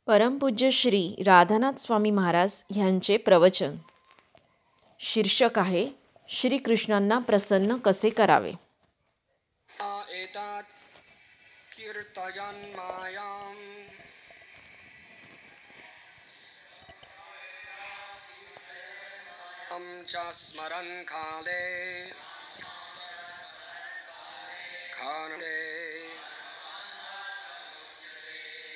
परमपूज्य श्री राधानाथ स्वामी महाराज यांचे प्रवचन. शीर्षक आहे श्रीकृष्णांना प्रसन्न कसे करावे. स्मरन् काले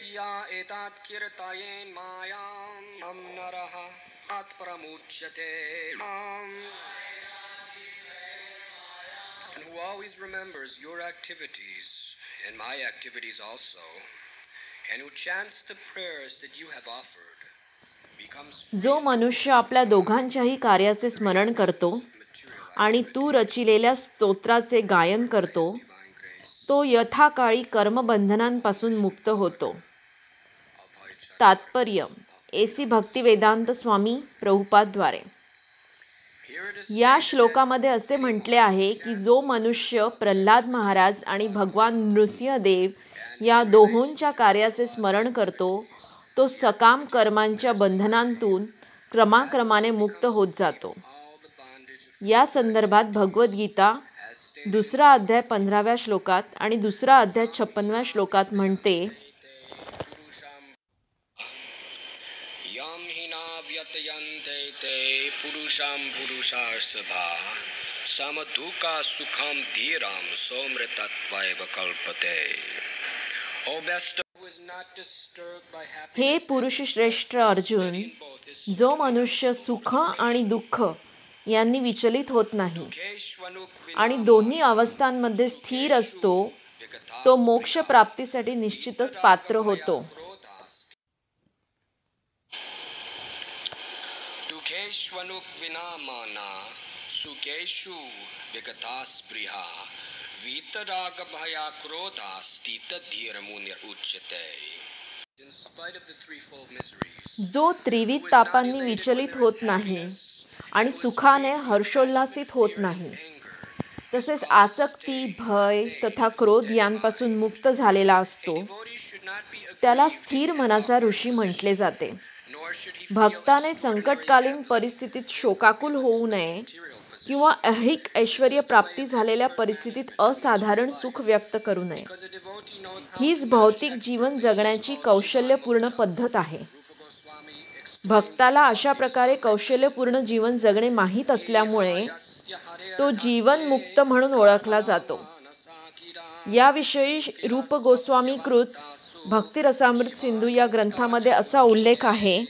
या एतात कीर्तयेन् मायां नरः आत्प्रमुच्यते. And who always remembers your activities and my activities also, and who chants the prayers that you have offered, becomes जो मनुष्य आपल्या दोघांच्याही कार्याचे स्मरण करतो आणि तू रचिलेल्या स्तोत्राचे गायन करतो, तो यथाकाळी कर्मबंधनांपासून मुक्त होतो. तात्पर्य एसी भक्तिवेदांत स्वामी प्रभुपादद्वारे. या श्लोकामध्ये असे म्हटले आहे की जो मनुष्य प्रल्हाद महाराज आणि भगवान नृसिंहदेव या दोहोंच्या कार्याचे स्मरण करतो, तो सकाम कर्मांच्या बंधनांतून क्रमाक्रमाने मुक्त होत जातो. या संदर्भात भगवद्गीता 2 अध्याय 15व्या श्लोकात आणि 2 अध्याय 56व्या श्लोकात म्हणते, पुरुषां पुरुषार्षभा समदुःखा सुखं धीरां सौमृतत्वैव कल्पते. हे पुरुष श्रेष्ठ अर्जुन, जो मनुष्य सुख आणि दुःख यांनी विचलित होत नाही आणि दोन्ही अवस्थांमध्ये स्थिर असतो, तो मोक्ष प्राप्तीसाठी निश्चितच पात्र होतो. सुखेषु विगता स्पृहा वीतराग भया क्रोधा स्थितधीरमुनिरुच्यते. जो त्रिविध तापांनी विचलित होत नाही आणि सुखाने हर्षोल्लासित होत नाही, तसेच आसक्ती, भय तथा क्रोध यांपासून मुक्त झालेला असतो, त्याला स्थिर मनाचा ऋषी म्हटले जाते. भक्ताने संकटकालीन परिस्थितीत शोकाकुल होऊ नये किंवा ऐहिक ऐश्वर्य प्राप्ती झालेल्या परिस्थितीत असाधारण सुख व्यक्त करू नये. हीच भौतिक जीवन जगण्याची कौशल्यपूर्ण पद्धत आहे. भक्ताला अशा प्रकारे कौशल्यपूर्ण जीवन जगणे माहीत असल्यामुळे तो जीवन मुक्त म्हणून ओळखला जातो. याविषयी रूप गोस्वामी कृत भक्तिरसामृत सिंधू या ग्रंथामध्ये असा उल्लेख आहे,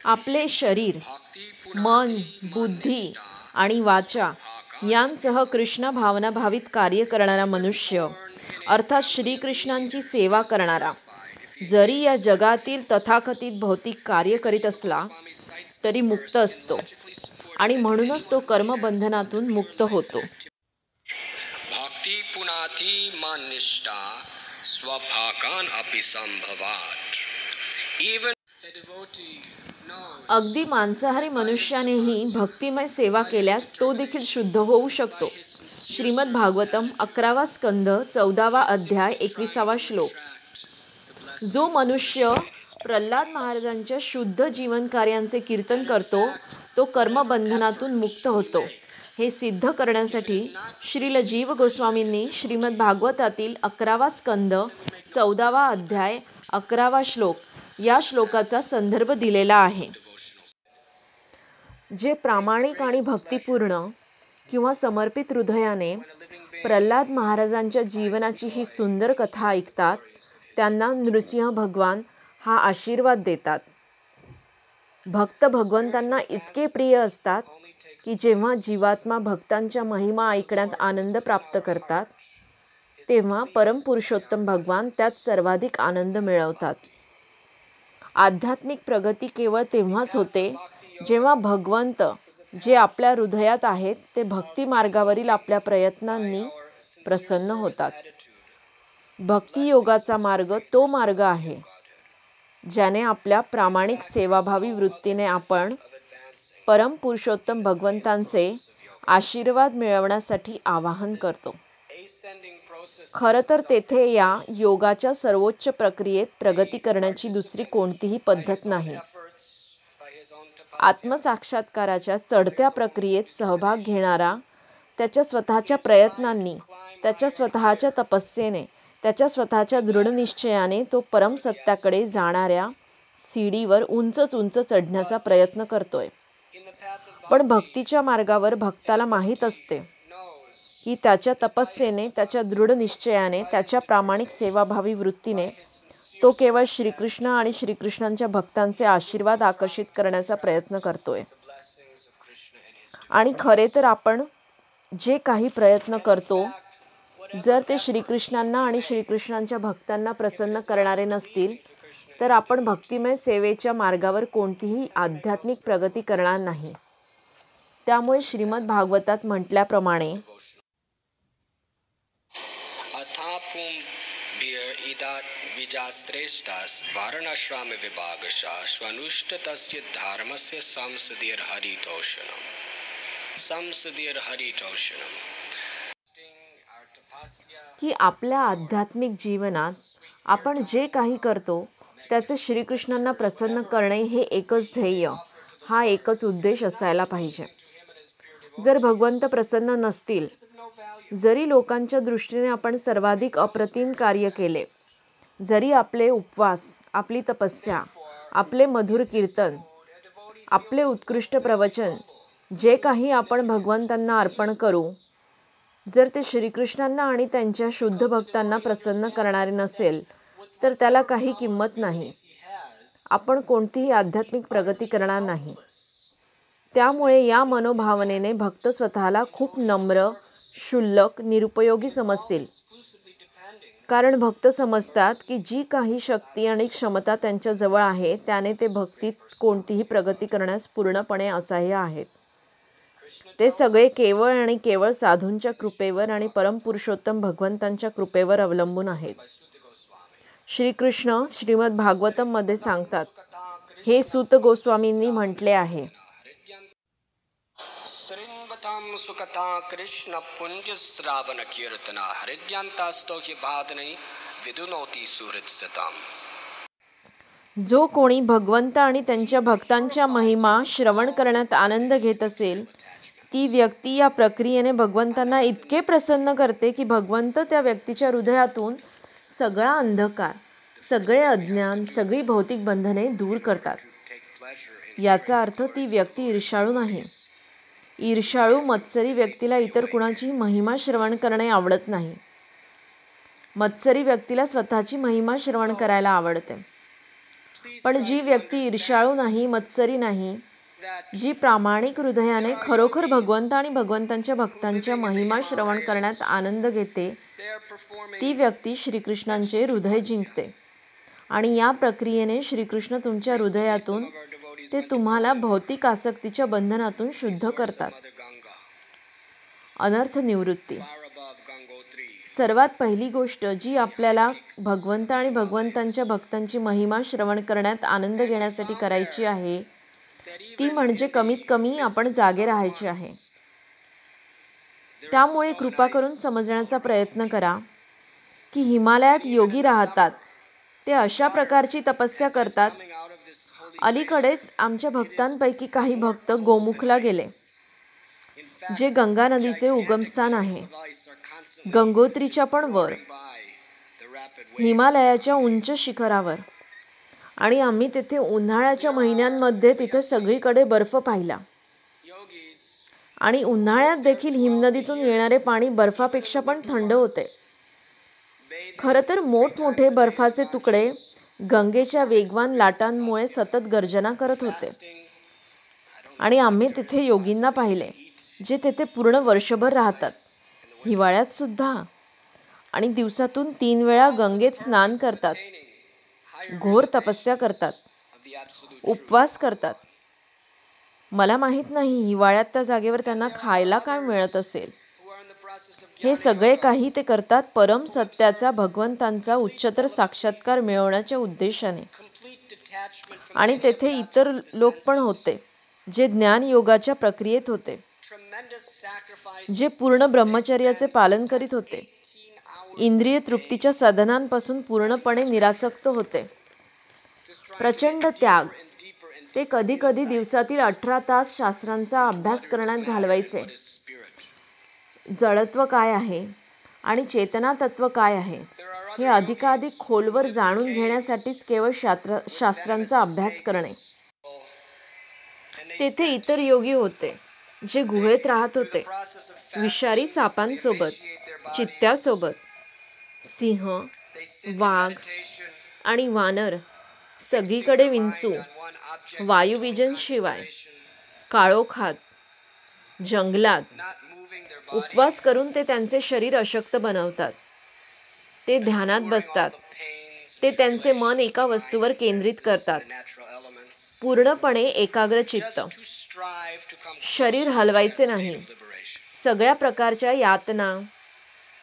आपले शरीर, मन, बुद्धी आणि वाचा यांसह कृष्ण भावना भावित कार्य करणारा मनुष्य, अर्थात श्रीकृष्णांची सेवा करणारा, जरी या जगातील तथाकथित भौतिक कार्य करीत असला तरी मुक्त असतो आणि म्हणूनच तो कर्मबंधनातून मुक्त होतो. भक्ती पुनाती मानिष्ठा स्वभाकान अपि संभवात. अगदी मांसाहारी मनुष्यानेही भक्तिमय सेवा केल्यास तो देखील शुद्ध होऊ शकतो. श्रीमद भागवतम 11वा स्कंध 14वा अध्याय 21वा श्लोक. जो मनुष्य प्रल्हाद महाराजांच्या शुद्ध जीवन कार्यांचे कीर्तन करतो, तो कर्मबंधनातून मुक्त होतो. हे सिद्ध करण्यासाठी श्रील जीव गोस्वामींनी श्रीमद भागवतातील 11वा स्कंद 14वा अध्याय 11वा श्लोक या श्लोकाचा संदर्भ दिलेला आहे. जे प्रामाणिक आणि भक्तिपूर्ण किंवा समर्पित हृदयाने प्रल्हाद महाराजांच्या जीवनाची ही सुंदर कथा ऐकतात, त्यांना नृसिंह भगवान हा आशीर्वाद देतात. भक्त भगवंतांना इतके प्रिय असतात की जेव्हा जीवात्मा भक्तांच्या महिमा ऐकण्यात आनंद प्राप्त करतात, तेव्हा परमपुरुषोत्तम भगवान त्यात सर्वाधिक आनंद मिळवतात. आध्यात्मिक प्रगती केवळ तेव्हाच होते जेव्हा भगवंत जे आपल्या हृदयात आहेत ते भक्ती मार्गावरील आपल्या प्रयत्नांनी प्रसन्न होतात. भक्तियोगाचा मार्ग तो मार्ग आहे ज्याने आपल्या प्रामाणिक सेवाभावी वृत्तीने आपण परम पुरुषोत्तम भगवंतांचे आशीर्वाद मिळवण्यासाठी आवाहन करतो. खरं तर तेथे या योगाच्या सर्वोच्च प्रक्रियेत प्रगती करण्याची दुसरी कोणतीही पद्धत नाही. आत्मसाक्षात्काराच्या चढत्या प्रक्रियेत सहभाग घेणारा त्याच्या स्वतःच्या प्रयत्नांनी, त्याच्या स्वतःच्या तपस्येने, त्याच्या स्वतःच्या दृढनिश्चयाने तो परमसत्याकडे जाणाऱ्या सीडीवर उंच उंच चढण्याचा प्रयत्न करतोय. पण भक्तीच्या मार्गावर भक्ताला माहीत असते की त्याच्या तपस्येने, त्याच्या दृढ निश्चयाने, त्याच्या प्रामाणिक सेवाभावी वृत्तीने तो केवळ श्रीकृष्ण आणि श्रीकृष्णांच्या भक्तांचे आशीर्वाद आकर्षित करण्याचा प्रयत्न करतोय. आणि खरे तर आपण जे काही प्रयत्न करतो, जर ते श्रीकृष्णांना आणि श्रीकृष्णांच्या भक्तांना प्रसन्न करणारे नसतील तर आपण भक्तिमय सेवेच्या मार्गावर कोणतीही आध्यात्मिक प्रगती करणार नाही. त्यामुळे श्रीमद भागवतात म्हटल्याप्रमाणे वारणाश्राम विभागशः स्वनुष्ठ तस्य धर्मस्य संसदीर्हरितोषणम् की आपल्या आध्यात्मिक जीवनात आपण जे काही करतो त्याचे श्रीकृष्णांना प्रसन्न करणे हे एकच ध्येय, हा एकच उद्देश असायला पाहिजे. जर भगवंत प्रसन्न नसतील, जरी लोकांच्या दृष्टीने आपण सर्वाधिक अप्रतिम कार्य केले, जरी आपले उपवास, आपली तपस्या, आपले मधुर कीर्तन, आपले उत्कृष्ट प्रवचन, जे काही आपण भगवंतांना अर्पण करू, जर ते श्रीकृष्णांना आणि त्यांच्या शुद्ध भक्तांना प्रसन्न करणारे नसेल तर त्याला काही किंमत नाही. आपण कोणतीही आध्यात्मिक प्रगती करणार नाही. त्यामुळे या मनोभावनेने भक्त स्वतःला खूप नम्र, क्षुल्लक, निरुपयोगी समजतील. कारण भक्त समजतात की जी काही शक्ती आणि क्षमता त्यांच्याजवळ आहे त्याने ते भक्तीत कोणतीही प्रगती करण्यास पूर्णपणे असहाय्य आहेत. ते सगळे केवळ आणि केवळ साधूंच्या कृपेवर आणि परमपुरुषोत्तम भगवंतांच्या कृपेवर अवलंबून आहेत. श्रीकृष्ण श्रीमद भागवतम मध्ये सांगतात, हे सूत गोस्वामींनी म्हटले आहे, सुकथा कृष्ण पुंज श्रावण कीर्तना हरिद्यांतास्तो हि भादनै विदुनोति सुहृत्सताम्. जो कोणी भगवंत आणि त्यांच्या भक्तांच्या महिमा श्रवण करण्यात आनंद घेत असेल, ती व्यक्ती या प्रक्रियेने भगवंतांना इतके प्रसन्न करते की भगवंत त्या व्यक्तीच्या हृदयातून सगळा अंधकार, सगळे अज्ञान, सगळी भौतिक बंधने दूर करतात. याचा अर्थ ती व्यक्ती ईर्ष्याळू नाही. ईर्ष्याळू मत्सरी व्यक्तीला इतर कुणाची महिमा श्रवण करणे आवडत नाही. मत्सरी व्यक्तीला स्वतःची महिमा श्रवण करायला आवडते. पण जी व्यक्ती ईर्ष्याळू नाही, मत्सरी नाही, जी प्रामाणिक हृदयाने खरोखर भगवंत आणि भगवंतांच्या भक्तांच्या महिमा श्रवण करण्यात आनंद घेते, ती व्यक्ती श्रीकृष्णांचे हृदय जिंकते. आणि या प्रक्रियेने श्रीकृष्ण तुमच्या हृदयातून ते तुम्हाला भौतिक आसक्तीच्या बंधनातून शुद्ध करतात. अनर्थ निवृत्ती. सर्वात पहिली गोष्ट जी आपल्याला भगवंत आणि भगवंतांच्या भक्तांची महिमा श्रवण करण्यात आनंद घेण्यासाठी करायची आहे, ती म्हणजे कमीत कमी आपण जागे राहायचे आहे. त्यामुळे कृपा करून समजण्याचा प्रयत्न करा की हिमालयात योगी राहतात, ते अशा प्रकारची तपस्या करतात. अलीकडेच आमच्या भक्तांपैकी काही भक्त गोमुखला गेले, जे गंगा नदीचे उगमस्थान आहे. गंगोत्रीच्या पण वर, हिमालयाच्या उंच शिखरावर. आणि आम्ही तिथे उन्हाळ्याच्या महिन्यांमध्ये तिथे सगळीकडे बर्फ पाहिला. आणि उन्हाळ्यात देखील हिमनदीतून येणारे पाणी बर्फापेक्षा पण थंड होते. खरं तर मोठमोठे बर्फाचे तुकडे गंगेच्या वेगवान लाटांमुळे सतत गर्जना करत होते. आणि आम्ही तिथे योगींना पाहिले, जे तेथे पूर्ण वर्षभर राहतात, हिवाळ्यात सुद्धा. आणि दिवसातून 3 वेळा गंगेत स्नान करतात, घोर तपस्या करतात, उपवास करतात. मला माहीत नाही हिवाळ्यात त्या जागेवर त्यांना खायला काय मिळत असेल. हे सगळे काही ते करतात परम सत्याचा, भगवंतांचा उच्चतर साक्षात्कार मिळवण्याच्या उद्देशाने. detachment from आणि any of तेथे the इतर absence of the लोक पण senses. होते जे ज्ञान योगाच्या प्रक्रियेत होते, Tremendous sacrifice. जे पूर्ण They ब्रह्मचर्याचे spend पालन करीत sometimes होते, 18 hours इंद्रिय a day तृप्तीच्या साधनांपासून पूर्णपणे निरासक्त होते. just trying to प्रचंड get त्याग. deeper and deeper and ते deeper कधी कधी insights दिवसातील 18 तास शास्त्रांचा into अभ्यास what is करण्यात matter and घालवायचे. what is spirit. जडत्व काय आहे आणि चेतना तत्व काय आहे There are हे other अधिकाधिक yogis खोलवर who live in जाणून caves घेण्यासाठीच केवळ शास्त्रांचा अभ्यास करणे. and they तेथे sent इतर योगी होते जे गुहेत राहत through the होते, process of विषारी fasting, they सापांसोबत, emaciate their bodies. चित्त्यासोबत, Singh, They sit in Wagh meditation, आणि वानर fixing सगळीकडे their mind विंचू, on one object in वायुविजन total शिवाय, concentration, काळोखात, जंगलात not moving their body, उपवास करून ते त्यांचे शरीर अशक्त बनवतात. ते ध्यानात enduring all बसतात. the pains and ते त्यांचे मन tribulations एका of the वस्तूवर mind, केंद्रित senses, करतात. and the natural elements, पूर्णपणे एकाग्र चित्त. just to strive to come शरीर closer to हलवायचे that state नाही. of liberation. सगळ्या प्रकारच्या यातना,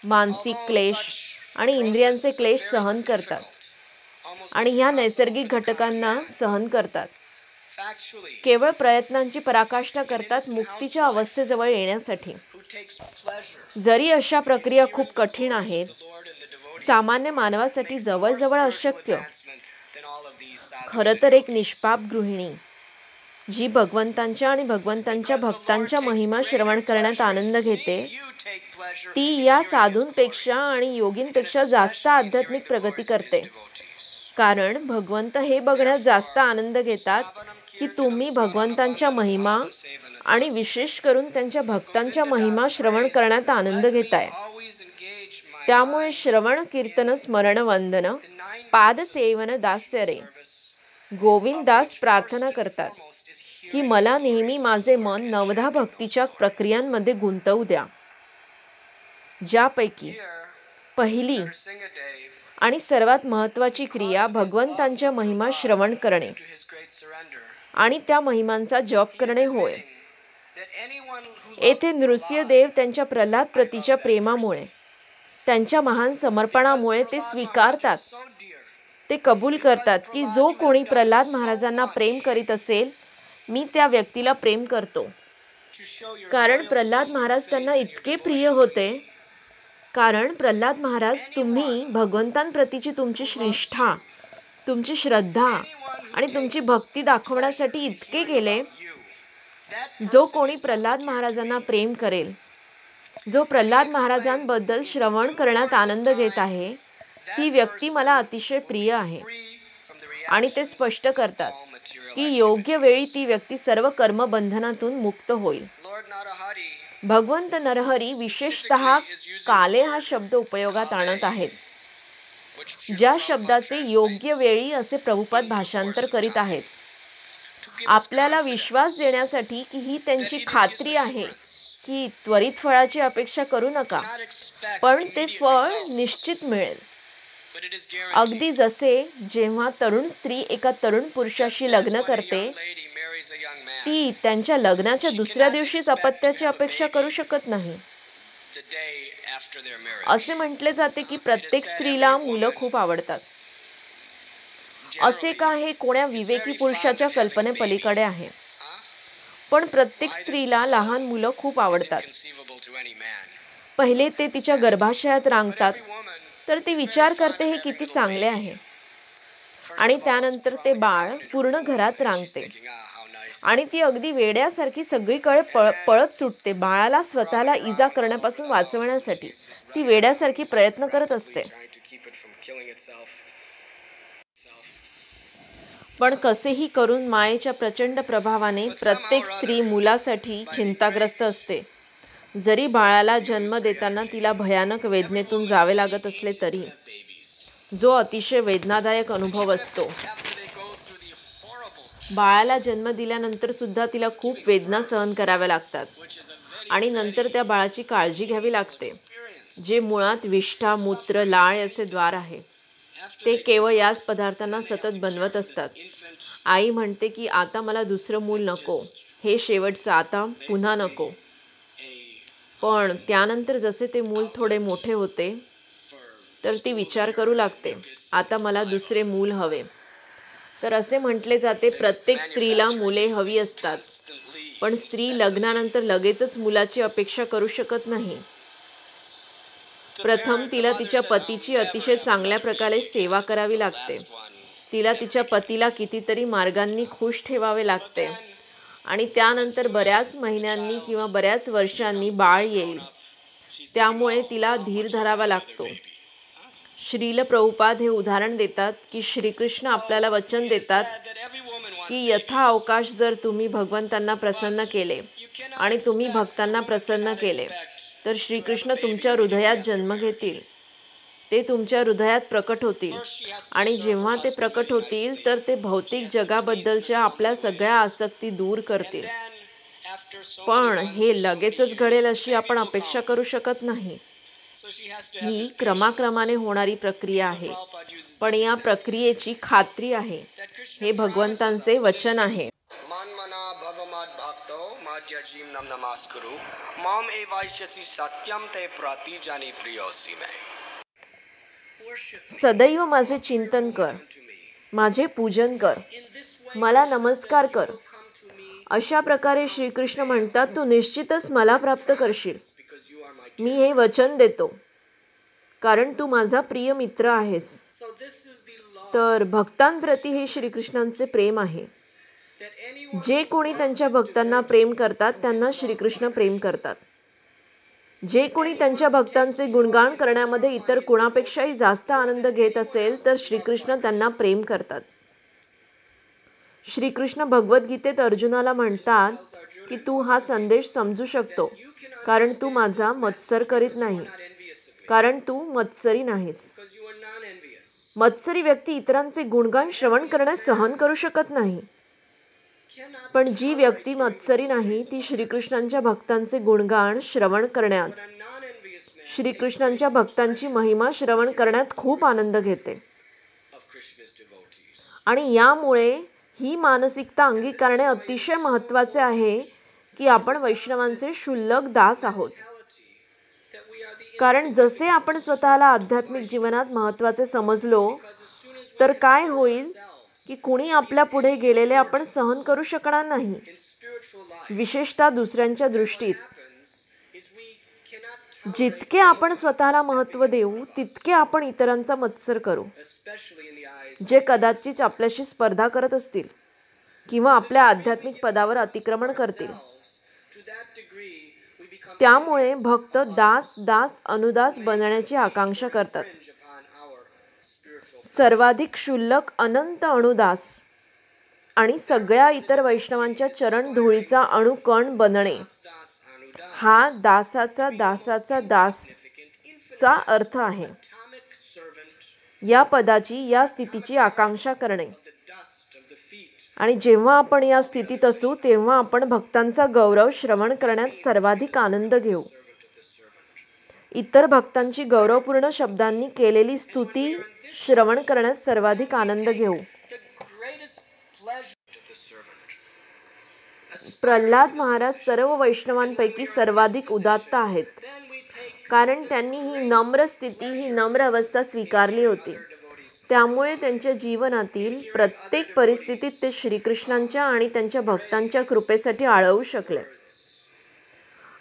मानसिक Although क्लेश such आणि इंद्रियांचे processes are क्लेश very सहन करतात difficult, almost आणि ह्या impossible नैसर्गिक for the common घटकांना man. सहन करतात. Factually, केवळ प्रयत्नांची पराकाष्ठा करतात मुक्तीच्या अवस्थेजवळ येण्यासाठी. who takes pleasure जरी अशा प्रक्रिया in खूप hearing the कठीण glories आहेत, of the Lord and the devotees सामान्य of the Lord, मानवासाठी makes more जवळजवळ spiritual अशक्य. advancement than all of these sadhus खरं and तर एक yogis. निष्पाप गृहिणी जी भगवंतांच्या आणि भगवंतांच्या Because the Lord भक्तांच्या takes महिमा greater श्रवण करण्यात pleasure in आनंद घेते, seeing you take pleasure ती in या hearing His साधूंपेक्षा glories, आणि and योगींपेक्षा जास्त especially in hearing आध्यात्मिक the प्रगती glories of His करते. devotees. कारण भगवंत हे बघण्यात जास्त आनंद घेतात की तुम्ही भगवंतांच्या महिमा आणि विशेष करून त्यांच्या भक्तांच्या महिमा श्रवण करण्यात आनंद घेताय. त्यामुळे श्रवण कीर्तन स्मरण वंदन पादसेवन दास्य रे गोविंदास प्रार्थना करतात की मला नेहमी माझे मन नवधा भक्तीच्या प्रक्रियांमध्ये गुंतवू द्या, ज्यापैकी पहिली आणि सर्वात महत्त्वाची क्रिया भगवंतांच्या महिमा श्रवण करणे आणि त्या महिमांचा जप करणे होय. येथे नृसिंहदेव त्यांच्या प्रल्हाद प्रतीच्या प्रेमामुळे, त्यांच्या महान समर्पणामुळे ते स्वीकारतात, ते कबूल करतात की जो कोणी प्रल्हाद महाराजांना प्रेम करीत असेल, मी त्या व्यक्तीला प्रेम करतो. कारण प्रल्हाद महाराज त्यांना इतके प्रिय होते. कारण प्रल्हाद महाराज तुम्ही भगवंतांप्रतीची तुमची निष्ठा, तुमची श्रद्धा आणि तुमची भक्ती दाखवण्यासाठी इतके गेले. जो कोणी प्रल्हाद महाराजांना प्रेम करेल, जो प्रल्हाद महाराजांबद्दल श्रवण करण्यात आनंद घेत आहे, ती व्यक्ती मला अतिशय प्रिय आहे. आणि ते स्पष्ट करतात की योग्य वेळी ती व्यक्ती सर्व कर्मबंधनातून मुक्त होईल. भगवंत नरहरी विशेषतः काले हा शब्द उपयोगात आणत आहेत, ज्या शब्दाचे योग्य वेळी असे प्रभुपाद भाषांतर करीत आहेत. आपल्याला विश्वास देण्यासाठी की ही त्यांची खात्री आहे की त्वरित फळाची अपेक्षा करू नका, पण ते फळ निश्चित मिळेल. अगदी जसे जेव्हा तरुण स्त्री एका तरुण पुरुषाशी लग्न करते, ती त्यांच्या लग्नाच्या दुसऱ्या दिवशीच अपत्याची अपेक्षा करू शकत नाही. असे म्हटले जाते की प्रत्येक स्त्रीला मुलं खूप आवडतात. असे का हे कोण्या विवेकी पुरुषाच्या कल्पनेपलीकडे आहे, पण प्रत्येक स्त्रीला लहान मुलं खूप आवडतात. पहिले ते तिच्या गर्भाशयात रांगतात, तर ती विचार करते हे किती चांगले आहे, आणि त्यानंतर ते बाळ पूर्ण घरात रांगते आणि ती अगदी वेड्यासारखी सगळीकडे पळत सुटते. बाळाला स्वतःला इजा करण्यापासून वाचवण्यासाठी ती वेड्यासारखी प्रयत्न करत असते. पण कसेही करून मायेच्या प्रचंड प्रभावाने प्रत्येक स्त्री मुलासाठी चिंताग्रस्त असते. जरी बाळाला जन्म देताना तिला भयानक वेदनेतून जावे लागत असले तरी, जो अतिशय वेदनादायक अनुभव असतो. बाळाला जन्म दिल्यानंतर सुद्धा तिला खूप वेदना सहन कराव्या लागतात आणि नंतर त्या बाळाची काळजी घ्यावी लागते, जे मुळात विष्ठा, मूत्र, लाळ याचे द्वार आहे. ते केवळ याच पदार्थांना सतत बनवत असतात. आई म्हणते की आता मला दुसरं मूल नको, हे शेवटचं, आता पुन्हा नको. पण त्यानंतर जसे ते मूल थोडे मोठे होते, तर ती विचार करू लागते, आता मला दुसरे मूल हवे. तर असे म्हटले जाते, प्रत्येक स्त्रीला मुले हवी असतात, पण स्त्री लग्नानंतर लगेचच मुलाची अपेक्षा करू शकत नाही. प्रथम तिला तिच्या पतीची अतिशय चांगल्या प्रकारे सेवा करावी लागते. तिला तिच्या पतीला कितीतरी मार्गांनी खुश ठेवावे लागते आणि त्यानंतर बऱ्याच महिन्यांनी किंवा बऱ्याच वर्षांनी बाळ येईल. त्यामुळे तिला धीर धरावा लागतो. श्रील प्रभुपाद हे उदाहरण देतात की श्रीकृष्ण आपल्याला वचन देतात की यथा अवकाश जर तुम्ही भगवंतांना प्रसन्न केले आणि तुम्ही भक्तांना प्रसन्न केले तर श्रीकृष्ण तुमच्या हृदयात जन्म घेतील. ते तुमच्या हृदयात प्रकट होतील आणि जेव्हा ते प्रकट होतील तर ते भौतिक जगाबद्दलच्या आपल्या सगळ्या आसक्ती दूर करतील. पण हे लगेचच घडेल अशी आपण अपेक्षा करू शकत नाही. ही क्रमाक्रमाने होणारी प्रक्रिया आहे, पण या प्रक्रियेची खात्री आहे. हे भगवंतांचे वचन आहे. सदैव माझे चिंतन कर, माझे पूजन कर, मला नमस्कार कर. अशा प्रकारे श्रीकृष्ण म्हणतात, तू निश्चितच मला प्राप्त करशील. मी हे वचन देतो कारण तू माझा प्रिय मित्र आहेस. तर भक्तांप्रती हे श्रीकृष्णांचे प्रेम आहे. जे कोणी त्यांच्या भक्तांना प्रेम करतात त्यांना श्रीकृष्ण प्रेम करतात. जे कोणी त्यांच्या भक्तांचे गुणगान करण्यामध्ये इतर कुणापेक्षाही जास्त आनंद घेत असेल तर श्रीकृष्ण त्यांना प्रेम करतात. श्रीकृष्ण भगवद्गीतेत अर्जुनाला म्हणतात की तू हा संदेश समजू शकतो कारण तू माझा मत्सर करीत नाही, कारण तू मत्सरी नाहीस. मत्सरी व्यक्ती इतरांचे गुणगान श्रवण करण्यास सहन करू शकत नाही. पण जी व्यक्ती मत्सरी नाही ती श्रीकृष्णांच्या भक्तांचे गुणगान श्रवण करण्यात, श्रीकृष्णांच्या भक्तांची महिमा श्रवण करण्यात खूप आनंद घेते. आणि यामुळे ही मानसिकता अंगीकारणे अतिशय महत्त्वाचे आहे की आपण वैष्णवांचे क्षुल्लक दास आहोत. कारण जसे आपण स्वतःला आध्यात्मिक जीवनात महत्त्वाचे समजलो तर काय होईल की कुणी आपल्या पुढे गेलेले आपण सहन करू शकणार नाही. विशेषतः दुसऱ्यांच्या दृष्टीत जितके आपण स्वतःला महत्त्व देऊ तितके आपण इतरांचा मत्सर करू, जे कदाचित आपल्याशी स्पर्धा करत असतील किंवा आपल्या आध्यात्मिक पदावर अतिक्रमण करतील. त्यामुळे भक्त दास दास अनुदास बनण्याची आकांक्षा करतात. सर्वाधिक क्षुल्लक अनंत अणुदास आणि सगळ्या इतर वैष्णवांच्या चरण धुळीचा अणुकण बनणे हा दासाचा दासाचा दास चा अर्थ आहे. या पदाची, या स्थितीची आकांक्षा करणे. आणि जेव्हा आपण या स्थितीत असू तेव्हा आपण भक्तांचा गौरव श्रवण करण्यात सर्वाधिक आनंद घेऊ. इतर भक्तांची गौरवपूर्ण शब्दांनी केलेली स्तुती श्रवण करण्यात सर्वाधिक आनंद घेऊ. प्रल्हाद महाराज सर्व वैष्णवांपैकी सर्वाधिक उदात्त आहेत, कारण त्यांनी ही नम्र स्थिती, ही नम्र अवस्था स्वीकारली होती. त्यामुळे त्यांच्या जीवनातील प्रत्येक परिस्थितीत ते श्रीकृष्णांच्या आणि त्यांच्या भक्तांच्या कृपेसाठी आळवू शकले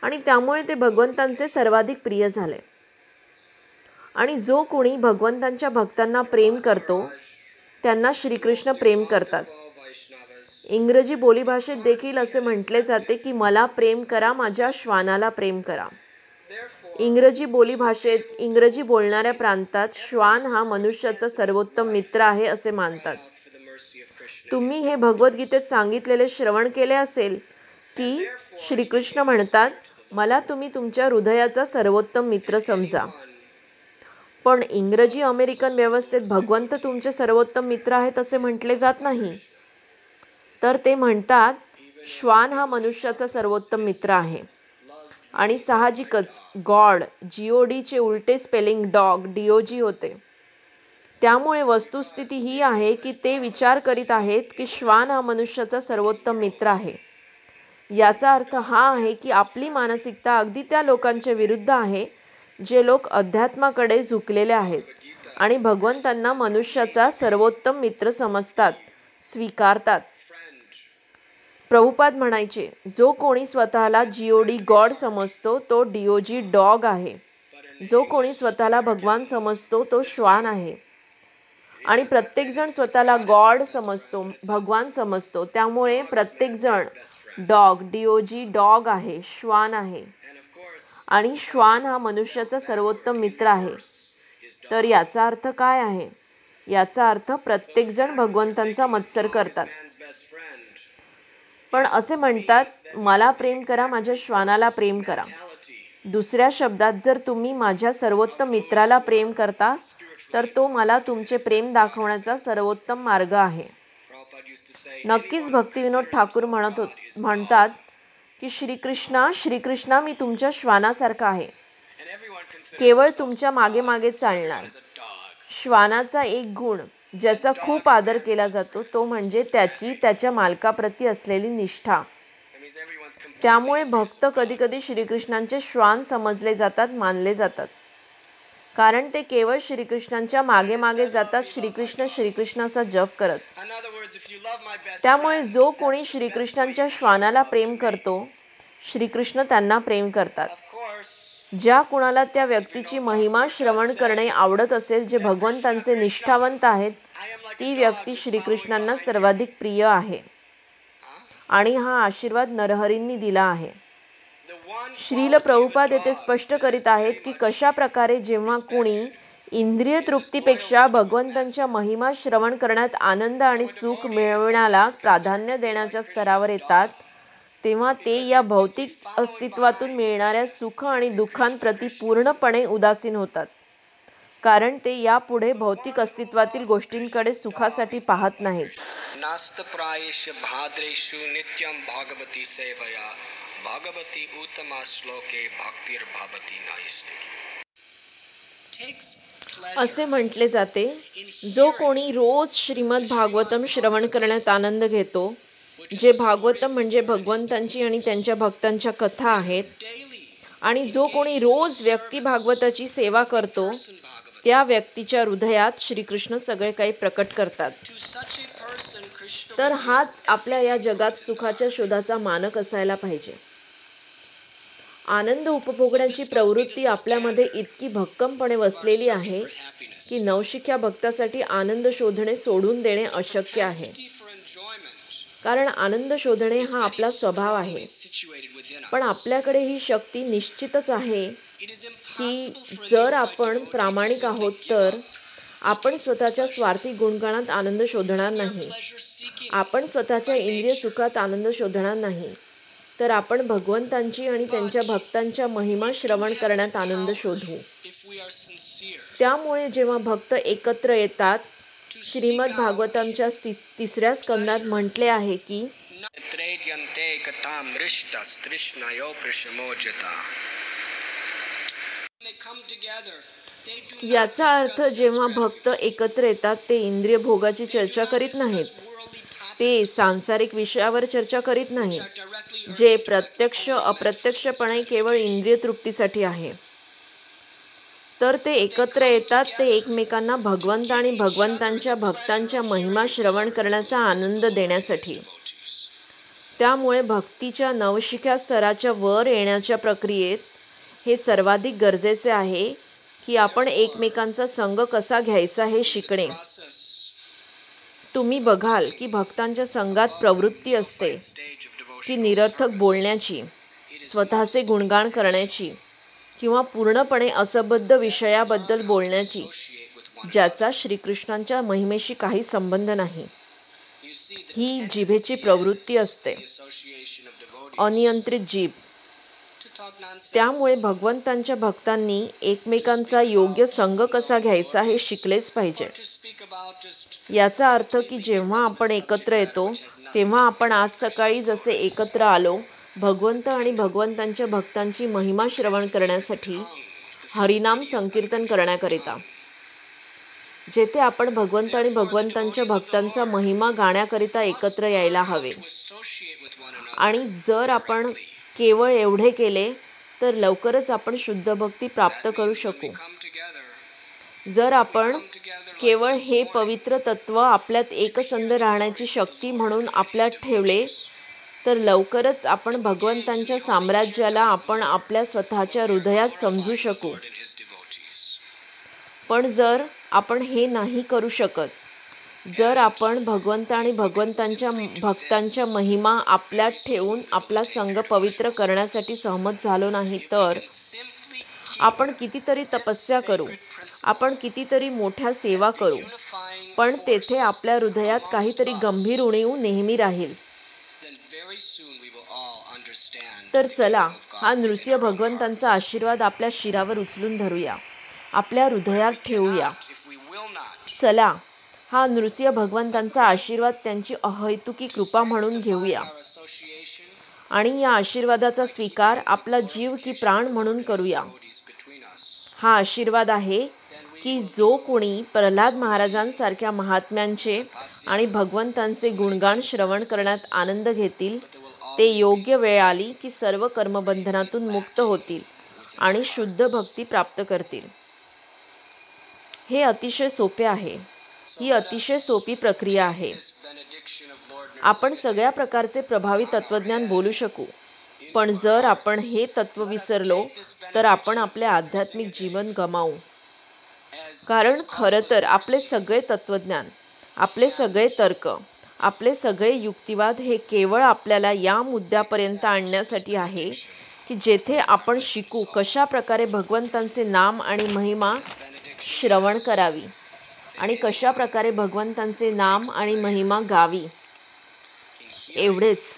आणि त्यामुळे ते भगवंतांचे सर्वाधिक प्रिय झाले. आणि जो कोणी भगवंतांच्या भक्तांना प्रेम करतो त्यांना श्रीकृष्ण प्रेम करतात. इंग्रजी बोलीभाषेत देखील असे म्हटले जाते की मला प्रेम करा, माझ्या श्वानाला प्रेम करा. इंग्रजी बोलीभाषेत इंग्रजी बोलणाऱ्या प्रांतात श्वान हा मनुष्याचा सर्वोत्तम मित्र आहे असे मानतात. तुम्ही हे भगवद्गीतेत सांगितलेले श्रवण केले असेल की श्रीकृष्ण म्हणतात, मला तुम्ही तुमच्या हृदयाचा सर्वोत्तम मित्र समजा. पण इंग्रजी अमेरिकन व्यवस्थेत भगवंत तुमचे सर्वोत्तम मित्र आहेत असे म्हटले जात नाही. तर ते म्हणतात श्वान हा मनुष्याचा सर्वोत्तम मित्र आहे. आणि साहजिकच गॉड GOD चे उलटे स्पेलिंग डॉग DOG होते. त्यामुळे वस्तुस्थिती ही आहे की ते विचार करीत आहेत की श्वान हा मनुष्याचा सर्वोत्तम मित्र आहे. याचा अर्थ हा आहे की आपली मानसिकता अगदी त्या लोकांच्या विरुद्ध आहे जे लोक अध्यात्माकडे झुकलेले आहेत आणि भगवंतांना मनुष्याचा सर्वोत्तम मित्र समजतात. स्वीकारतात. friend, प्रभुपाद म्हणायचे, जो कोणी स्वतःला जीओडी गॉड समजतो तो डीओजी डॉग आहे. जो कोणी स्वतःला भगवान समजतो तो श्वान आहे. आणि प्रत्येकजण स्वतःला गॉड समजतो, भगवान समजतो. त्यामुळे प्रत्येकजण डॉग, डीओजी डॉग आहे, श्वान आहे. and of course, आणि श्वान हा मनुष्याचा सर्वोत्तम मित्र आहे. तर याचा अर्थ काय आहे? याचा अर्थ प्रत्येकजण भगवंतांचा मत्सर करतात. man's best friend, पण असे म्हणतात, मला प्रेम करा, माझ्या श्वानाला प्रेम करा. mentality, दुसऱ्या शब्दात, जर तुम्ही माझ्या सर्वोत्तम मित्राला प्रेम करता तर तो मला तुमचे प्रेम दाखवण्याचा सर्वोत्तम मार्ग आहे. Prabhupada used to say, नक्कीच भक्तिविनोद ठाकूर म्हणतात की श्रीकृष्णा मी तुमच्या श्वानासारखा आहे, and everyone considers केवळ तुमच्या मागे मागे चालणार. as a dog. श्वानाचा एक गुण ज्याचा खूप आदर केला जातो तो म्हणजे त्याच्या मालकाप्रती असलेली निष्ठा. That means everyone's completely त्यामुळे भक्त कधी कधी श्रीकृष्णांचे श्वान समजले जातात, मानले जातात, कारण ते केवळ श्रीकृष्णांच्या मागे मागे जातात, श्रीकृष्ण असा जप करत. In other words, if you love my best त्यामुळे friend, जो कोणी श्रीकृष्णांच्या श्वानाला प्रेम करतो, श्रीकृष्ण त्यांना प्रेम करतात. of course, ज्या कुणाला त्या व्यक्तीची महिमा श्रवण करणे आवडत असेल, जे भगवंतांचे निष्ठावंत आहेत, I am like ती व्यक्ती श्रीकृष्णांना सर्वाधिक प्रिय आहे. आणि हा आशीर्वाद नरहरींनी दिला आहे. the one श्रील प्रभुपाद येथे स्पष्ट करीत आहेत की कशा प्रकारे जेव्हा कोणी इंद्रिय तृप्तीपेक्षा भगवंतांच्या महिमा श्रवण करण्यात आनंद आणि सुख मिळवण्याला प्राधान्य देण्याच्या स्तरावर येतात, तेव्हा ते या भौतिक अस्तित्वातून मिळणाऱ्या सुख आणि दुःखांप्रती पूर्णपणे उदासीन होतात, कारण ते यापुढे भौतिक अस्तित्वातील गोष्टींकडे सुखासाठी पाहत नाहीत. नास्त प्रायेष भाद्रेषु नित्यं भागवती सेवया भागवती उत्तमा श्लोके भक्तिर्भवति नैष्टिकी. असे म्हटले जाते, जो कोणी रोज श्रीमद भागवतम श्रवण करण्यात आनंद घेतो, जे भागवतम म्हणजे भगवंतांची आणि त्यांच्या भक्तांच्या कथा आहेत, आणि जो कोणी रोज व्यक्ती भागवताची सेवा करतो, त्या व्यक्तीच्या हृदयात श्रीकृष्ण सगळे काही प्रकट करतात. तर हाच आपल्या या जगात सुखाच्या शोधाचा मानक असायला पाहिजे. आनंद उपभोगण्याची प्रवृत्ती आपल्यामध्ये इतकी भक्कमपणे वसलेली आहे की नवशिक्या भक्तासाठी आनंद शोधणे सोडून देणे अशक्य आहे, कारण आनंद शोधणे हा आपला स्वभाव आहे. पण आपल्याकडे ही शक्ती निश्चितच आहे की जर आपण प्रामाणिक आहोत तर आपण स्वतःच्या स्वार्थी गुणगानात आनंद शोधणार नाही, आपण स्वतःच्या इंद्रिय सुखात आनंद शोधणार नाही, तर आपण भगवंतांची आणि त्यांच्या भक्तांच्या महिमा श्रवण करण्यात आनंद शोधू. त्यामुळे जेव्हा भक्त एकत्र येतात, श्रीमद भागवतमच्या तिसऱ्या स्कंदात म्हटले आहे की याचा अर्थ जेव्हा भक्त एकत्र येतात ते इंद्रिय भोगाची चर्चा करीत नाहीत, ते सांसारिक विषयावर चर्चा करीत नाहीत, जे प्रत्यक्ष अप्रत्यक्षपणे केवळ इंद्रिय तृप्तीसाठी आहे. तर ते एकत्र येतात ते एकमेकांना भगवंत आणि भगवंतांच्या भक्तांच्या महिमा श्रवण करण्याचा आनंद देण्यासाठी. त्यामुळे भक्तीच्या नवशिक्या स्तराच्या वर येण्याच्या प्रक्रियेत हे सर्वाधिक गरजेचे आहे की आपण एकमेकांचा संग कसा घ्यायचा हे शिकणे. तुम्ही बघाल की भक्तांच्या संघात प्रवृत्ती असते की निरर्थक बोलण्याची, स्वतःचे गुणगान करण्याची किंवा पूर्णपणे असंबद्ध विषयाबद्दल बोलण्याची, ज्याचा श्रीकृष्णांच्या महिमेशी काही संबंध नाही. ही जिभेची प्रवृत्ती असते, अनियंत्रित जीभ. त्यामुळे भगवंतांच्या भक्तांनी एकमेकांचा योग्य संग कसा घ्यायचा हे शिकलेच पाहिजे. याचा अर्थ की जेव्हा आपण एकत्र येतो तेव्हा आपण आज सकाळी जसे एकत्र आलो भगवंत आणि भगवंतांच्या भक्तांची महिमा श्रवण करण्यासाठी, हरिनाम संकीर्तन करण्याकरिता, जेथे आपण भगवंत आणि भगवंतांच्या भक्तांचा महिमा गाण्याकरिता एकत्र यायला हवे. आणि जर आपण केवळ एवढे केले तर लवकरच आपण शुद्ध भक्ती प्राप्त करू शकू. जर आपण केवळ हे पवित्र तत्व आपल्यात एकसंध राहण्याची शक्ती म्हणून आपल्यात ठेवले तर लवकरच आपण भगवंतांच्या साम्राज्याला आपण आपल्या स्वतःच्या हृदयात समजू शकू. पण जर आपण हे नाही करू शकत, जर आपण भगवंत आणि भगवंतांच्या भक्तांच्या महिमा आपल्यात ठेवून आपला संघ पवित्र करण्यासाठी सहमत झालो नाही, तर आपण कितीतरी तपस्या करू, आपण कितीतरी मोठ्या सेवा करू, पण तेथे आपल्या हृदयात काहीतरी गंभीर उणीव नेहमी राहील. तर चला हा नृसिंह भगवंतांचा आशीर्वाद आपल्या शिरावर उचलून धरूया, आपल्या हृदयात ठेवूया. चला हा नृसिंह भगवंतांचा आशीर्वाद त्यांची अहैतुकी कृपा म्हणून घेऊया आणि या आशीर्वादाचा स्वीकार आपला जीव की प्राण म्हणून करूया. हा आशीर्वाद आहे की जो कोणी प्रल्हाद महाराजांसारख्या महात्म्यांचे आणि भगवंतांचे गुणगान श्रवण करण्यात आनंद घेतील, ते योग्य वेळ आली की सर्व कर्मबंधनातून मुक्त होतील आणि शुद्ध भक्ती प्राप्त करतील. हे अतिशय सोपे आहे. ही अतिशय सोपी प्रक्रिया आहे. आपण सगळ्या प्रकारचे प्रभावी तत्वज्ञान बोलू शकू, पण जर आपण हे तत्व विसरलो तर आपण आपले आध्यात्मिक जीवन गमावू. कारण खरं तर आपले सगळे तत्वज्ञान, आपले सगळे तर्क, आपले सगळे युक्तिवाद हे केवळ आपल्याला या मुद्द्यापर्यंत आणण्यासाठी आहे की जेथे आपण शिकू कशा प्रकारे भगवंतांचे नाम आणि महिमा श्रवण करावी आणि कशा प्रकारे भगवंतांचे नाम आणि महिमा गावी. एवढेच.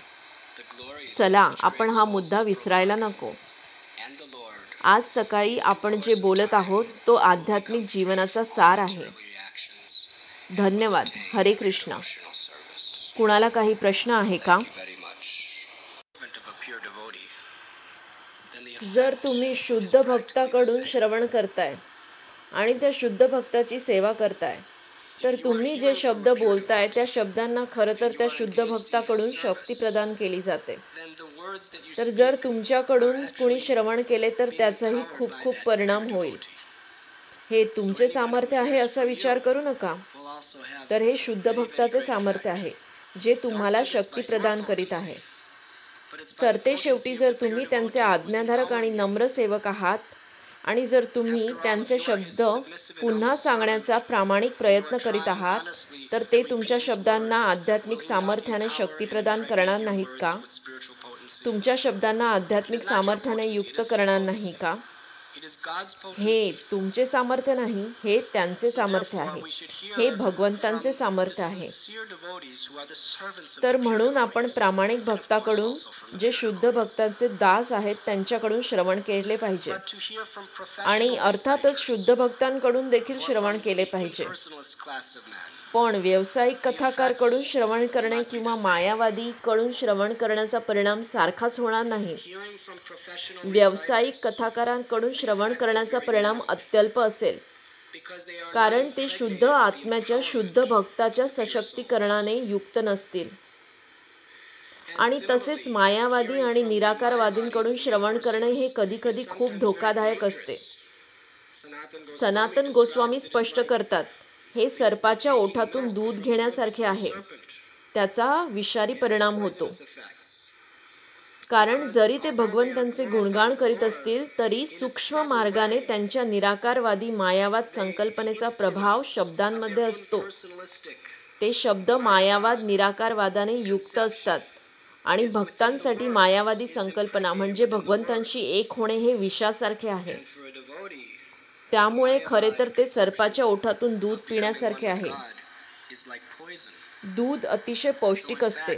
चला आपण हा मुद्दा विसरायला नको. आज सकाळी आपण जे बोलत आहोत तो आध्यात्मिक जीवनाचा सार आहे. धन्यवाद. हरे कृष्ण. कुणाला काही प्रश्न आहे का? जर तुम्ही शुद्ध भक्ताकडून श्रवण करताय आणि त्या शुद्ध भक्ताची सेवा करताय, तर तुम्ही जे शब्द बोलताय त्या शब्दांना खरं तर त्या शुद्ध भक्ताकडून शक्ती प्रदान केली जाते. तर जर तुमच्याकडून कुणी श्रवण केले तर त्याचाही खूप खूप परिणाम होईल. हे तुमचे सामर्थ्य आहे असा विचार करू नका, तर हे शुद्ध भक्ताचे सामर्थ्य आहे जे तुम्हाला शक्ती प्रदान करीत आहे. सरते शेवटी जर तुम्ही त्यांचे आज्ञाधारक आणि नम्र सेवक आहात आणि जर तुम्ही त्यांचे शब्द पुन्हा सांगण्याचा प्रामाणिक प्रयत्न करीत आहात, तर ते तुमच्या शब्दांना आध्यात्मिक सामर्थ्याने शक्ती प्रदान करणार नाहीत का? तुमच्या शब्दांना आध्यात्मिक सामर्थ्याने युक्त करणार नाही का? हे तुमचे सामर्थ्य नाही, हे त्यांचे सामर्थ्य आहे, हे भगवंतांचे सामर्थ्य आहे. तर म्हणून आपण प्रामाणिक भक्ताकडून, जे शुद्ध भक्तांचे दास आहेत, त्यांच्याकडून श्रवण केले पाहिजे आणि अर्थातच शुद्ध भक्तांकडून देखील श्रवण केले पाहिजे. पण व्यावसायिक कथाकारकडून श्रवण करणे किंवा मायावादीकडून श्रवण करण्याचा परिणाम सारखाच होणार नाही. व्यावसायिक कथाकारांकडून श्रवण करण्याचा परिणाम अत्यल्प असेल, कारण ते शुद्ध आत्म्याच्या शुद्ध भक्ताच्या सशक्तीकरणाने युक्त नसतील. आणि तसेच मायावादी आणि निराकारवादींकडून श्रवण करणे हे कधीकधी खूप धोकादायक असते. सनातन गोस्वामी स्पष्ट करतात, हे सर्पाच्या ओठातून दूध घेण्यासारखे आहे. त्याचा विषारी परिणाम होतो. कारण जरी ते भगवंतांचे गुणगान करीत असतील तरी सूक्ष्म मार्गाने त्यांच्या निराकारवादी मायावाद संकल्पनेचा प्रभाव शब्दांमध्ये असतो. ते शब्द मायावाद निराकारवादाने युक्त असतात आणि भक्तांसाठी मायावादी संकल्पना म्हणजे भगवंतांशी एक होणे हे विषासारखे आहे. त्यामुळे खरे तर ते सर्पाच्या ओठातून दूध पिण्यासारखे आहे. दूध अतिशय पौष्टिक असते,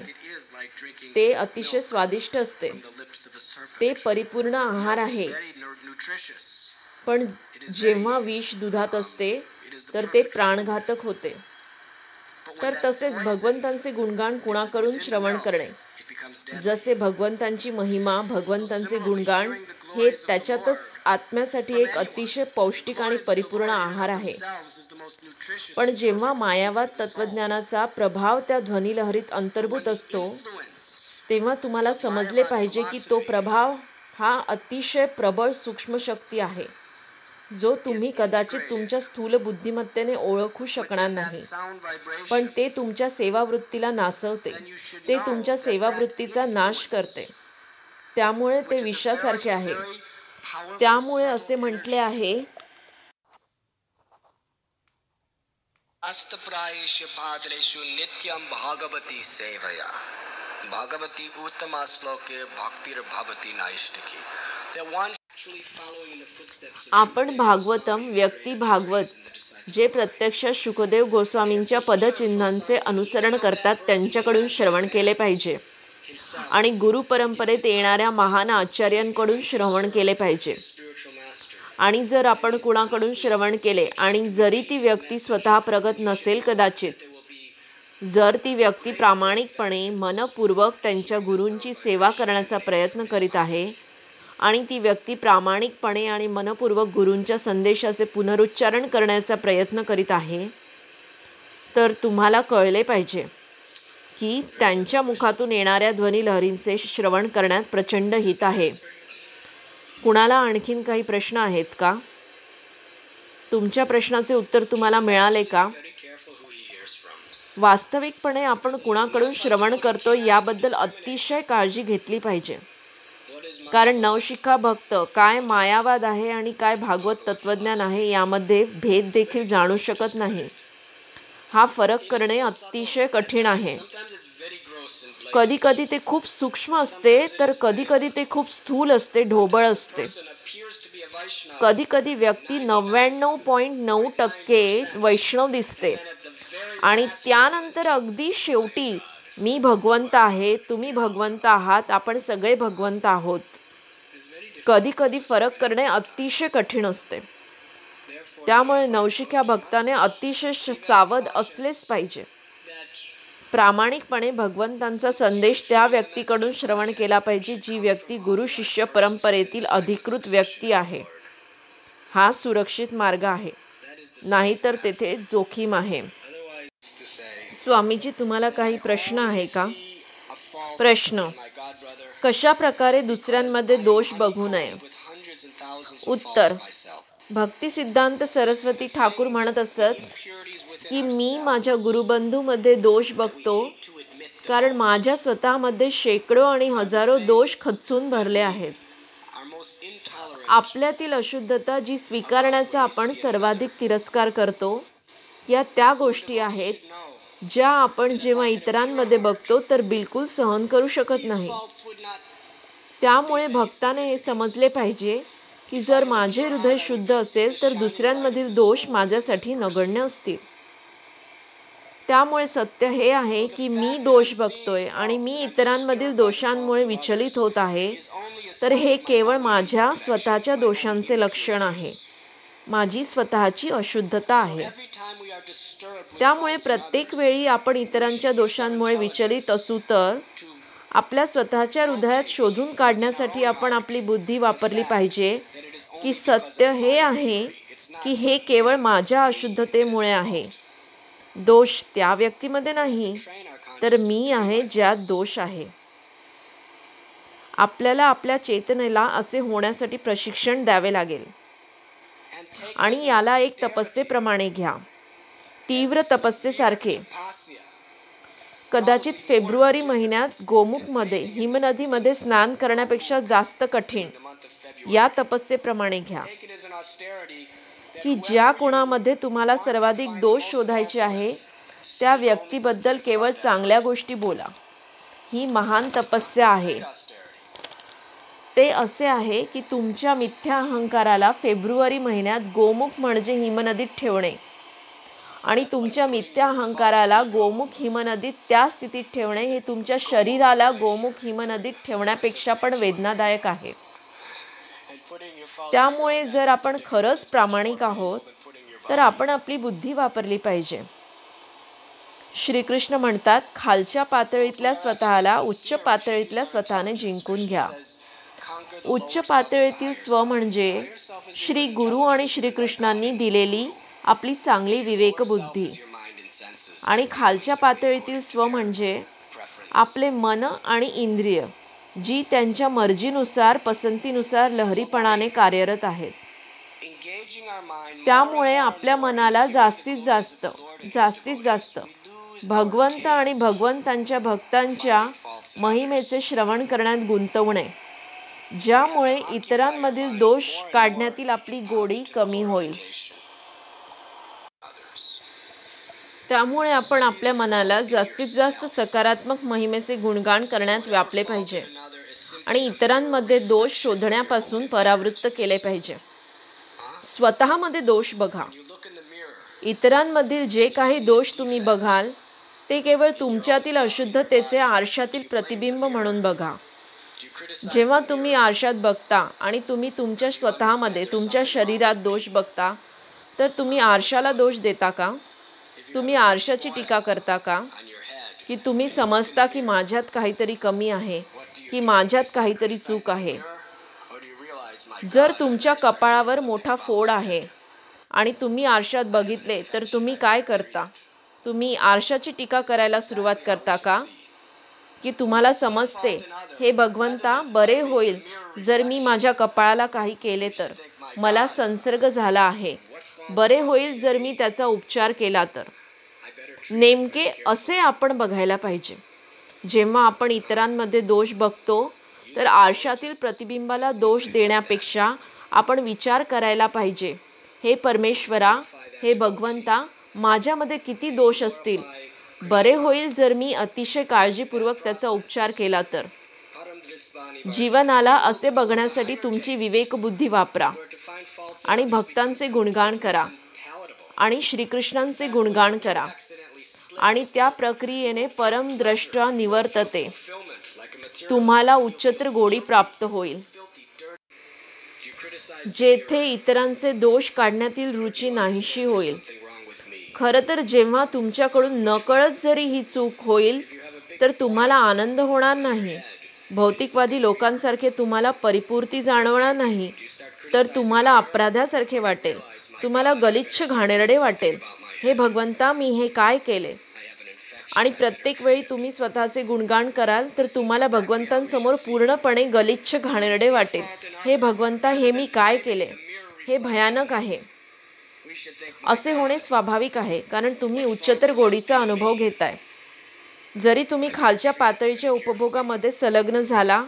ते अतिशय स्वादिष्ट असते, ते परिपूर्ण आहार आहे. पण जेव्हा विष दुधात असते तर ते प्राणघातक होते. तर तसेच भगवंतांचे गुणगान कुणाकडून श्रवण करणे, जसे भगवंतांची महिमा, भगवंतांचे गुणगान हे त्याच्यातच आत्म्यासाठी एक अतिशय पौष्टिक आणि परिपूर्ण आहार आहे. पण जेव्हा मायावाद तत्वज्ञानाचा प्रभाव त्या ध्वनिलहरीत अंतर्भूत असतो, तेव्हा तुम्हाला समजले पाहिजे की तो प्रभाव हा अतिशय प्रबळ सूक्ष्म शक्ती आहे. जो तुम्ही कदाचित तुमच्या स्थूल बुद्धिमत्तेने ओळखू शकणार नाही, पण ते तुमच्या सेवावृत्तीला नासवते, ते तुमच्या सेवावृत्तीचा नाश करते. त्यामुळे ते विषासारखे आहे. त्यामुळे असे म्हटले आहे, अस्तप्रायेषु भाद्रेषु नित्यं भागवती सेवया भागवती उत्तमा श्लोके भक्तिर्भवति नैष्ठिकी. आपण भागवतम व्यक्ती भागवत जे प्रत्यक्ष शुकदेव गोस्वामींच्या पदचिन्हांचे अनुसरण करतात त्यांच्याकडून श्रवण केले पाहिजे आणि गुरु परंपरेत येणाऱ्या महान आचार्यांकडून श्रवण केले पाहिजे. आणि जर आपण कुणाकडून श्रवण केले आणि जरी ती व्यक्ती स्वतः प्रगत नसेल, कदाचित जर ती व्यक्ती प्रामाणिकपणे मनपूर्वक त्यांच्या गुरूंची सेवा करण्याचा प्रयत्न करीत आहे आणि ती व्यक्ती प्रामाणिकपणे आणि मनपूर्वक गुरूंच्या संदेशाचे पुनरुच्चारण करण्याचा प्रयत्न करीत आहे, तर तुम्हाला कळले पाहिजे की त्यांच्या मुखातून येणाऱ्या ध्वनिलहरींचे श्रवण करण्यात प्रचंड हित आहे. कुणाला आणखीन काही प्रश्न आहेत का? तुमच्या प्रश्नाचे उत्तर तुम्हाला मिळाले का? वास्तविकपणे आपण कुणाकडून श्रवण करतो याबद्दल अतिशय काळजी घेतली पाहिजे, कारण नवशिखा भक्त काय मायावाद आहे आणि काय भागवत तत्वज्ञान आहे यामध्ये भेद देखील जाणू शकत नाही. हा फरक करणे अतिशय कठीण आहे. कधी कधी ते खूप सूक्ष्म असते, तर कधी कधी ते खूप स्थूल असते, ढोबळ असते. कधी कधी व्यक्ती 99.9% वैष्णव दिसते आणि त्यानंतर अगदी शेवटी मी भगवंत आहे, तुम्ही भगवंत आहात, आपण सगळे भगवंत आहोत. कधी कधी फरक करणे अतिशय कठीण असते. त्यामुळे नवशिख्या भक्ताने अतिशय सावध असलेच पाहिजे. प्रामाणिकपणे भगवंतांचा संदेश त्या व्यक्तीकडून श्रवण केला पाहिजे जी व्यक्ती गुरु शिष्य परंपरेतील अधिकृत व्यक्ती आहे. हा सुरक्षित मार्ग आहे, नाहीतर तेथे जोखीम आहे. स्वामीजी, तुम्हाला काही प्रश्न आहे का? प्रश्न: कशा प्रकारे दुसऱ्यांमध्ये दोष बघू नये? उत्तर: भक्ती सिद्धांत सरस्वती ठाकूर म्हणत असत की मी माझ्या गुरुबंधूमध्ये दोष बघतो, कारण माझ्या स्वतःमध्ये शेकडो आणि हजारो दोष खचून भरले आहेत. आपल्यातील अशुद्धता जी स्वीकारण्याचा आपण सर्वाधिक तिरस्कार करतो, या त्या गोष्टी आहेत ज्या आपण जेव्हा इतरांमध्ये बघतो तर बिलकुल सहन करू शकत नाही. त्यामुळे भक्ताने हे समजले पाहिजे की जर माझे हृदय शुद्ध असेल तर दुसऱ्यांमधील दोष माझ्यासाठी नगण्य असतील. त्यामुळे सत्य हे आहे की मी दोष बघतोय आणि मी इतरांमधील दोषांमुळे विचलित होत आहे, तर हे केवळ माझ्या स्वतःच्या दोषांचे लक्षण आहे, माझी स्वतःची अशुद्धता आहे. त्यामुळे प्रत्येक वेळी आपण इतरांच्या दोषांमुळे विचलित असू तर आपल्या स्वतःच्या हृदयात शोधून काढण्यासाठी आपण आपली बुद्धी वापरली पाहिजे की सत्य हे आहे की हे केवळ माझ्या अशुद्धतेमुळे आहे. दोष त्या व्यक्तीमध्ये नाही, तर मी आहे ज्यात दोष आहे. आपल्याला आपल्या चेतनेला असे होण्यासाठी प्रशिक्षण द्यावे लागेल आणि याला एक तपस्येप्रमाणे घ्या, तीव्र तपस्येसारखे. कदाचित फेब्रुवारी महिन्यात गोमुखमध्ये हिमनदीमध्ये स्नान करण्यापेक्षा जास्त कठीण या तपस्येप्रमाणे घ्या की ज्या कोणामध्ये तुम्हाला सर्वाधिक दोष शोधायचे आहे त्या व्यक्तीबद्दल केवळ चांगल्या गोष्टी बोला. ही महान तपस्या आहे. ते असे आहे की तुमच्या मिथ्या अहंकाराला फेब्रुवारी महिन्यात गोमुख म्हणजे हिमनदीत ठेवणे आणि तुमच्या मिथ्या अहंकाराला गोमुख हिमनदीत त्या स्थितीत ठेवणे हे तुमच्या शरीराला गोमुख हिमनदीत ठेवण्यापेक्षा पण वेदनादायक आहे. त्यामुळे जर आपण खरंच प्रामाणिक आहोत तर आपण आपली बुद्धी वापरली पाहिजे. श्रीकृष्ण म्हणतात, खालच्या पातळीतल्या स्वतःला उच्च पातळीतल्या स्वतःने जिंकून घ्या. उच्च पातळीतील स्व म्हणजे श्री गुरु आणि श्रीकृष्णांनी दिलेली आपली चांगली विवेकबुद्धी आणि खालच्या पातळीतील स्व म्हणजे आपले मन आणि इंद्रिय जी त्यांच्या मर्जीनुसार पसंतीनुसार लहरीपणाने कार्यरत आहेत. engaging our mind more त्यामुळे and more आपल्या and more मनाला in hearing the जास्तीत glories of जास्त the Lord and His जास्तीत devotions, जास्त we lose our भगवंत आणि taste भगवंतांच्या भक्तांच्या finding faults in महिमेचे others. श्रवण करण्यात गुंतवणे, ज्यामुळे इतरांमधील दोष काढण्यातील आपली गोडी कमी होईल. त्यामुळे आपण आपल्या मनाला जास्तीत जास्त सकारात्मक महिमेचे गुणगान करण्यात व्यापले पाहिजे आणि इतरांमध्ये दोष शोधण्यापासून परावृत्त केले पाहिजे. स्वतःमध्ये दोष बघा. इतरांमधील जे काही दोष तुम्ही बघाल ते केवळ तुमच्यातील अशुद्धतेचे आरशातील प्रतिबिंब म्हणून बघा. जेव्हा तुम्ही आरशात बघता आणि तुम्ही तुमच्या स्वतःमध्ये तुमच्या शरीरात दोष बघता, तर तुम्ही आरशाला दोष देता का? तुम्ही आरशाची टीका करता का? की तुम्ही समजता की माझ्यात काहीतरी कमी आहे, की माझ्यात काहीतरी चूक आहे? जर तुमच्या कपाळावर मोठा फोड आहे आणि तुम्ही आरशात बघितले, तर तुम्ही काय करता? तुम्ही आरशाची टीका करायला सुरुवात करता का? की तुम्हाला समजते, हे भगवंता, बरे होईल जर मी माझ्या कपाळाला काही केले तर, मला संसर्ग झाला आहे, बरे होईल जर मी त्याचा उपचार केला तर. नेमके असे आपण बघायला पाहिजे. जेव्हा आपण इतरांमध्ये दोष बघतो, तर आरशातील प्रतिबिंबाला दोष देण्यापेक्षा आपण विचार करायला पाहिजे, हे परमेश्वरा, हे भगवंता, माझ्यामध्ये किती दोष असतील, बरे होईल जर मी अतिशय काळजीपूर्वक त्याचा उपचार केला तर. जीवनाला असे बघण्यासाठी तुमची विवेकबुद्धी वापरा आणि भक्तांचे गुणगान करा आणि श्रीकृष्णांचे गुणगान करा आणि त्या प्रक्रियेने परमद्रष्टा निवर्तते. तुम्हाला उच्चतर गोडी प्राप्त होईल. जेथे इतरांचे दोष काढण्यातील रुची नाहीशी होईल. खरं तर जेव्हा तुमच्याकडून नकळत जरी ही चूक होईल, तर तुम्हाला आनंद होणार नाही. भौतिकवादी लोकांसारखे तुम्हाला परिपूर्ती जाणवणार नाही, तर तुम्हाला अपराध्यासारखे वाटेल. तुम्हाला गलिच्छ घाणेरडे वाटेल, हे भगवंता, मी हे काय केले? आणि प्रत्येक वेळी तुम्ही स्वतःचे गुणगान कराल, तर तुम्हाला भगवंतांसमोर पूर्णपणे गलिच्छ घाणेरडे वाटेल. हे भगवंता, हे मी काय केले? हे भयानक आहे. असे होणे स्वाभाविक आहे, कारण तुम्ही उच्चतर गोडीचा अनुभव घेताय. जरी तुम्ही खालच्या पातळीच्या उपभोगामध्ये संलग्न झाला,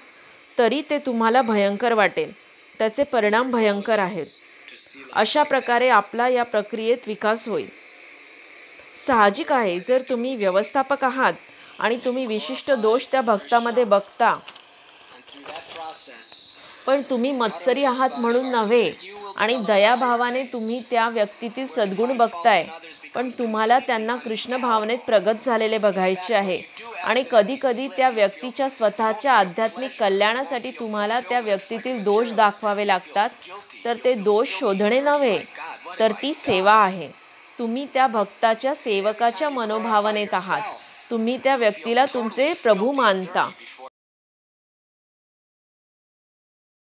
तरी ते तुम्हाला भयंकर वाटेल. त्याचे परिणाम भयंकर आहेत. अशा प्रकारे आपला या प्रक्रियेत विकास होईल. साहजिक आहे, जर तुम्ही व्यवस्थापक आहात आणि तुम्ही विशिष्ट दोष त्या भक्तामध्ये बघता, पण तुम्ही मत्सरी आहात म्हणून नव्हे आणि दयाभावाने तुम्ही त्या व्यक्तीतील सद्गुण बघताय, पण तुम्हाला त्यांना कृष्ण भावनेत प्रगत झालेले बघायचे आहे आणि कधी कधी त्या व्यक्तीच्या स्वतःच्या आध्यात्मिक कल्याणासाठी तुम्हाला त्या व्यक्तीतील दोष दाखवावे लागतात, तर ते दोष शोधणे नव्हे, तर ती सेवा आहे. तुम्ही त्या भक्ताच्या सेवकाच्या मनोभावनेत आहात. तुम्ही त्या व्यक्तीला तुमचे प्रभू मानता